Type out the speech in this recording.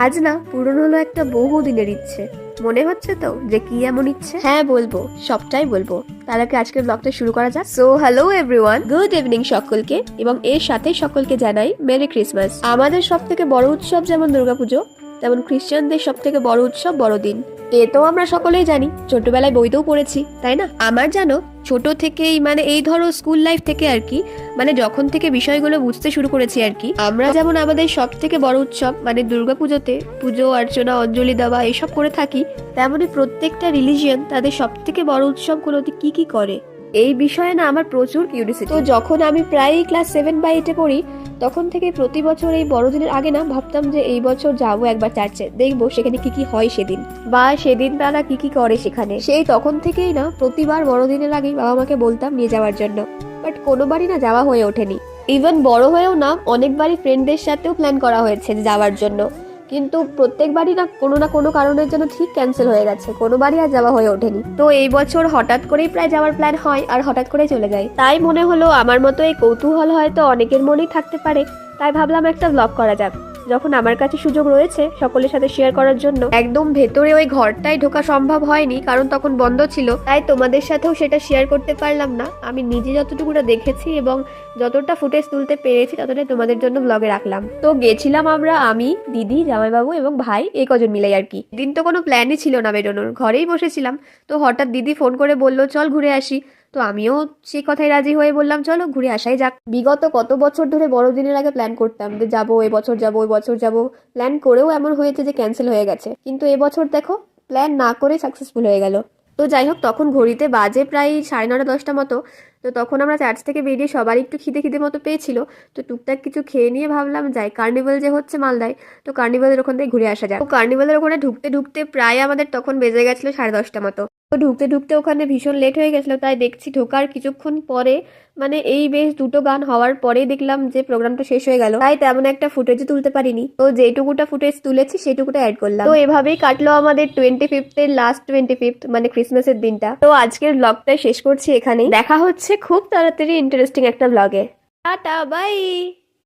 আজ না পূরণ হলো একটা বহুদিনের ইচ্ছে। মনে হচ্ছে তো যে কি এমন ইচ্ছে? হ্যাঁ বলবো, সবটাই বলবো। তার আগে আজকের ব্লগটা শুরু করা যাক। So hello everyone, good evening সকলকে, এবং এর সাথে সকলকে জানাই মেরি ক্রিসমাস। আমাদের সব থেকে বড় উৎসব যেমন দুর্গাপুজো, তেমন খ্রিস্টানদের সব থেকে বড় উৎসব বড়দিন। এ তো আমরা সকলেই জানি, ছোটবেলায় বইতেও পড়েছি, তাই না? আমার জানো ছোট থেকেই, মানে এই ধরো স্কুল লাইফ থেকে আর কি, মানে যখন থেকে বিষয়গুলো বুঝতে শুরু করেছি আর কি, আমরা যেমন আমাদের সব থেকে বড় উৎসব মানে দুর্গাপুজোতে পুজো অর্চনা অঞ্জলি দেওয়া এসব করে থাকি, তেমনই প্রত্যেকটা রিলিজিয়ন তাদের সব থেকে বড় উৎসবগুলোতে কি কি করে এই বিষয়ে না আমার প্রচুর কিউরিয়াসিটি। তো যখন আমি প্রায় ক্লাস 7 বা 8-এ পড়ি, তখন থেকে প্রতি বছর এই বড়দিনের আগে না ভাবতাম যে এই বছর যাবো একবার চার্চে, দেখবো সেখানে কি কি হয় সেদিন, বা সেদিন তারা কি কি করে সেখানে। সেই তখন থেকেই না প্রতিবার বড়দিনের আগেই বাবা মাকে বলতাম নিয়ে যাওয়ার জন্য, বাট কোনোবারই না যাওয়া হয়ে ওঠেনি। ইভেন বড় হয়েও না অনেকবারই ফ্রেন্ডদের সাথেও প্ল্যান করা হয়েছে যাওয়ার জন্য, কিন্তু প্রত্যেকবারই না কোনো কারণের জন্য ঠিক ক্যান্সেল হয়ে গেছে, কোনোবারই আর যাওয়া হয়ে ওঠেনি। তো এই বছর হঠাৎ করেই প্রায় যাওয়ার প্ল্যান হয় আর হঠাৎ করে চলে যায়। তাই মনে হলো আমার মতো এই কৌতূহল হয়তো অনেকের মনেই থাকতে পারে, তাই ভাবলাম একটা ব্লগ করা যাক। যখন আমার কাছে সুযোগ রয়েছে সকলের সাথে শেয়ার করার জন্য, একদম ভেতরে ওই ঘরটাই ঢোকা সম্ভব হয়নি কারণ তখন বন্ধ ছিল, তাই তোমাদের সাথেও সেটা শেয়ার করতে পারলাম না। আমি নিজে যতটুকুটা দেখেছি এবং যতটা ফুটেজ তুলতে পেরেছি ততটাই তোমাদের জন্য ব্লগে রাখলাম। তো গেছিলাম আমরা, আমি, দিদি, জামাইবাবু এবং ভাই, এই কজন মিলেই আর কি। দিন তো কোনো প্ল্যানই ছিল না বেরোনোর, ঘরেই বসেছিলাম। তো হঠাৎ দিদি ফোন করে বললো চল ঘুরে আসি। তো আমিও সেই কথায় রাজি হয়ে বললাম চলো ঘুরে আসাই যাক। বিগত কত বছর ধরে বড়দিনের আগে প্ল্যান করতাম যে যাবো এবছর, যাবো ওই বছর যাবো, প্ল্যান করেও এমন হয়েছে যে ক্যান্সেল হয়ে গেছে। কিন্তু এবছর দেখো প্ল্যান না করে সাকসেসফুল হয়ে গেল। তো যাই হোক, তখন ঘড়িতে বাজে প্রায় 9:30-10টা মতো। তো তখন আমরা চার্চ থেকে বেরিয়ে সবারই একটু খিদে মতো পেয়েছিল। তো টুকটাক কিছু খেয়ে নিয়ে ভাবলাম যাই, কার্নিভাল যে হচ্ছে মালদায়, তো কার্নিভালের ওখান থেকে ঘুরে আসা যায়। তো কার্নিভালের ওখানে ঢুকতে প্রায় আমাদের তখন বেজে গেছিল 10:30 মতো। তো ঢুকতে ওখানে ভীষণ লেট হয়ে গেছিলো, তাই দেখছি ঢোকার কিছুক্ষণ পরে, মানে এই বেশ দুটো গান হওয়ার পরেই দেখলাম যে প্রোগ্রামটা শেষ হয়ে গেল। তাই তেমন একটা ফুটেজও তুলতে পারিনি। তো যেটুকুটা ফুটেজ তুলেছি সেটুকুটা অ্যাড করলাম। তো এভাবেই কাটলো আমাদের 25th-এর লাস্ট 25th, মানে ক্রিসমাসের দিনটা। তো আজকের ব্লগটা শেষ করছি এখানেই। দেখা হচ্ছে খুব তাড়াতাড়ি ইন্টারেস্টিং একটা ব্লগে। Tata bye.